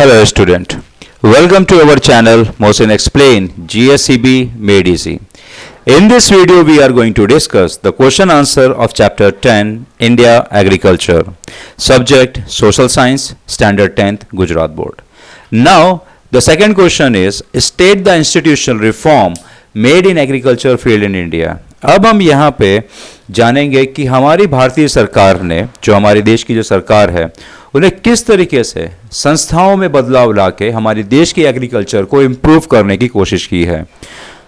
Hello student, welcome to our channel Mohsin Explain GSEB Made Easy. In this video we are going to discuss the question answer of chapter 10 India Agriculture, subject Social Science, Standard 10th Gujarat Board. Now the second question is state the institutional reform made in agriculture field in India. अब हम यहाँ पे जानेंगे कि हमारी भारतीय सरकार ने, जो हमारे देश की जो सरकार है, उन्हें किस तरीके से संस्थाओं में बदलाव लाके हमारे देश की एग्रीकल्चर को इम्प्रूव करने की कोशिश की है.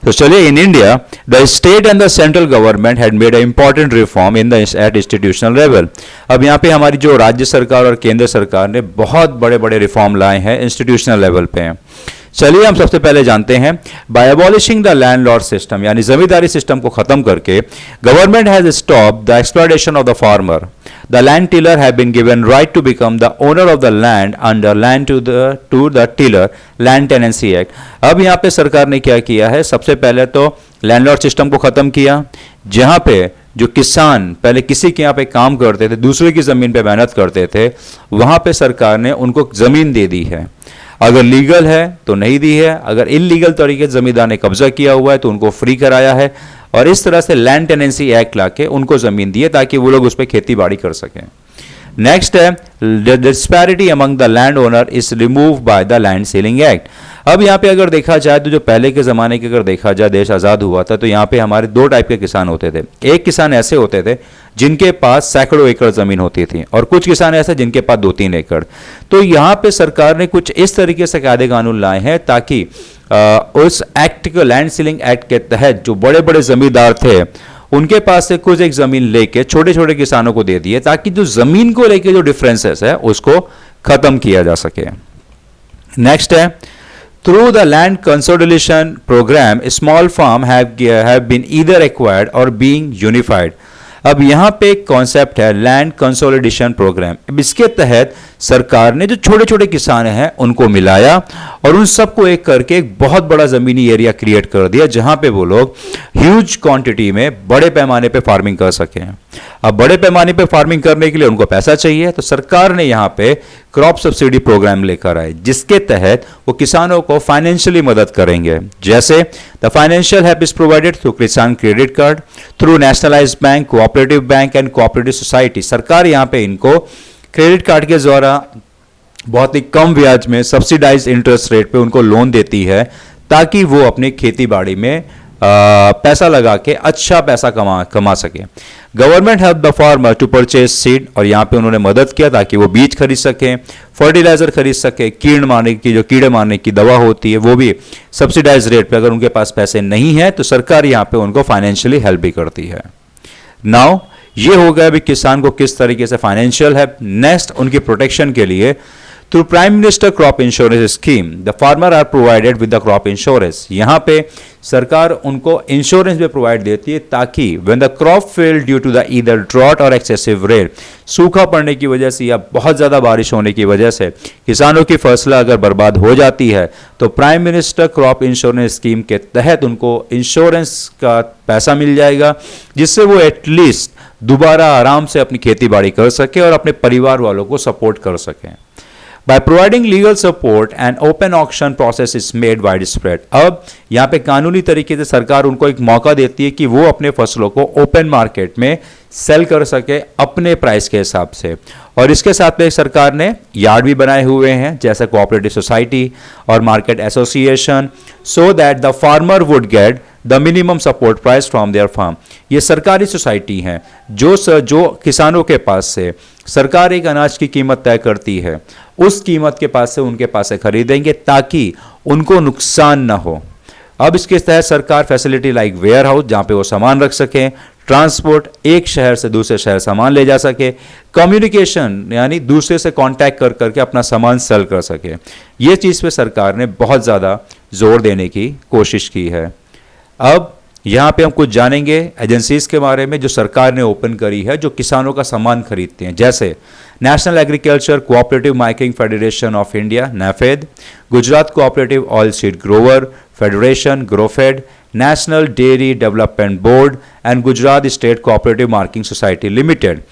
तो चलिए, in India the state and the central government had made a important reform in the at institutional level. अब यहाँ पे हमारी जो राज्य सरकार और केंद्र सरकार ने बहुत बड़े बड़े रिफॉर्म लाए हैं इंस्टीट्यूशनल लेवल पे. चलिए हम सबसे पहले जानते हैं, by abolishing the landlord system, यानी जमींदारी सिस्टम को खत्म करके government has stop the exploitation of the farmer. The land tiller have been given right to become the owner of the land under land to the tiller land tenancy act. अब यहाँ पे सरकार ने क्या किया है, सबसे पहले तो लैंडलॉर्ड सिस्टम को खत्म किया, जहाँ पे जो किसान पहले किसी के यहाँ पे काम करते थे, दूसरे की जमीन पे मेहनत करते थे, वहां पे सरकार ने उनको जमीन दे दी है. अगर लीगल है तो नहीं दी है, अगर इलीगल तरीके से जमींदार ने कब्जा किया हुआ है तो उनको फ्री कराया है, और इस तरह से लैंड टेनेंसी एक्ट लाके उनको जमीन दी है ताकि वो लोग उस पर खेती बाड़ी कर सकें. नेक्स्ट है, the disparity among the land owner is remove by the land ceiling act. अब यहाँ पे अगर देखा जाए तो जो पहले के ज़माने के अगर देखा जाए, देश आज़ाद हुआ था तो यहाँ पे हमारे दो टाइप के किसान होते थे. एक किसान ऐसे होते थे जिनके पास सैकड़ों एकड़ ज़मीन होती थी, और कुछ किसान ऐसे जिनके पास 2-3 एकड़. तो यहाँ पे सरकार ने कुछ इस तरीके से कायदे कानून लाए हैं ताकि उस एक्ट को, लैंड सीलिंग एक्ट के तहत जो बड़े बड़े जमींदार थे उनके पास से कुछ एक जमीन लेके छोटे छोटे किसानों को दे दिए, ताकि जो जमीन को लेके जो डिफरेंसेस है उसको खत्म किया जा सके. नेक्स्ट है, through the land consolidation programme small farm have been either acquired or being unified. अब यहाँ पे एक कॉन्सेप्ट है लैंड कंसोलिडेशन प्रोग्राम. अब इसके तहत सरकार ने जो छोटे छोटे किसान हैं उनको मिलाया और उन सबको एक करके एक बहुत बड़ा जमीनी एरिया क्रिएट कर दिया, जहां पे वो लोग ह्यूज क्वांटिटी में बड़े पैमाने पे फार्मिंग कर सकें. अब बड़े पैमाने पे फार्मिंग करने के लिए उनको पैसा चाहिए, तो सरकार ने यहाँ पे क्रॉप सब्सिडी प्रोग्राम लेकर आए, जिसके तहत वो किसानों को फाइनेंशियली मदद करेंगे. जैसे the financial help is provided through Kisan credit card, through nationalised bank, cooperative bank and cooperative society. सरकार यहाँ पे इनको क्रेडिट कार्ड के द्वारा बहुत ही कम ब्याज में सब्सिडाइज्ड इंटरेस्ट रेट पे उनको लोन देती है, ताकि वो अपनी खेती बाड़ी में पैसा लगा के अच्छा पैसा कमा सके. Government help the farmer to purchase seed, और यहाँ पे उन्होंने मदद किया ताकि वो बीज खरीद सकें, फर्टिलाइजर खरीद सके, कीड़े मारने की दवा होती है वो भी सब्सिडाइज रेट पे. अगर उनके पास पैसे नहीं है तो सरकार यहाँ पे उनको फाइनेंशियली हेल्प भी करती है. नाउ ये हो गया भी किसान को किस तरीके से फाइनेंशियल हेल्प. नेक्स्ट, उनकी प्रोटेक्शन के लिए through prime minister crop insurance scheme the farmer are provided with the crop insurance. यहाँ पे सरकार उनको इंश्योरेंस भी प्रोवाइड देती है, ताकि when the crop fail due to the either drought or excessive rain, सूखा पड़ने की वजह से या बहुत ज़्यादा बारिश होने की वजह से किसानों की फसल अगर बर्बाद हो जाती है, तो prime minister crop insurance scheme के तहत उनको इंश्योरेंस का पैसा मिल जाएगा, जिससे वो एटलीस्ट दोबारा आराम से अपनी खेती बाड़ी कर सके और अपने परिवार वालों को सपोर्ट कर सकें. By providing legal support and open auction process is made widespread. अब यहाँ पे कानूनी तरीके से सरकार उनको एक मौका देती है कि वो अपने फसलों को ओपन मार्केट में सेल कर सके अपने प्राइस के हिसाब से. और इसके साथ में सरकार ने यार्ड भी बनाए हुए हैं, जैसे कोऑपरेटिव सोसाइटी और market association, so that the farmer would get the minimum support price from their farm. ये सरकारी सोसाइटी हैं जो किसानों के पास से सरकार एक अनाज की कीमत तय करती है, उस कीमत के पास से उनके पास से खरीदेंगे ताकि उनको नुकसान ना हो. अब इसके तहत सरकार फैसिलिटी लाइक वेयर हाउस, जहाँ पे वो सामान रख सकें, ट्रांसपोर्ट, एक शहर से दूसरे शहर सामान ले जा सके, कम्युनिकेशन यानी दूसरे से कांटेक्ट कर करके अपना सामान सेल कर सके. ये चीज़ पे सरकार ने बहुत ज़्यादा जोर देने की कोशिश की है. अब यहाँ पे हम कुछ जानेंगे एजेंसीज के बारे में जो सरकार ने ओपन करी है, जो किसानों का सामान खरीदते हैं, जैसे national agriculture cooperative marketing federation of India NAFED, Gujarat cooperative oil seed grower federation Grofed, national dairy development board and Gujarat state cooperative marketing society limited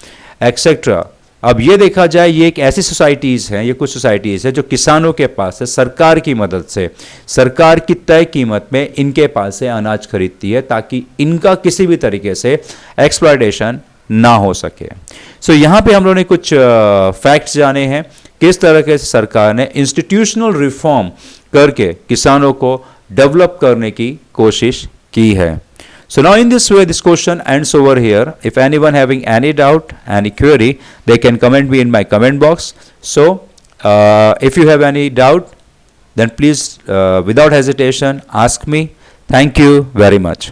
etcetera. अब ये देखा जाए, ये एक ऐसी सोसाइटीज़ हैं, ये कुछ सोसाइटीज़ हैं जो किसानों के पास से सरकार की मदद से, सरकार की तय कीमत में इनके पास से अनाज खरीदती है ताकि इनका किसी भी तरीके से एक्सप्लॉयटेशन ना हो सके। सो यहाँ पे हम लोगों ने कुछ फैक्ट्स जाने हैं, किस तरह के सरकार ने इंस्टीट्यूशनल रिफॉर्म करके किसानों को डेवलप करने की कोशिश की है। So now in this way, this question ends over here. If anyone having any doubt, any query, they can comment me in my comment box. So if you have any doubt, then please without hesitation ask me. Thank you very much.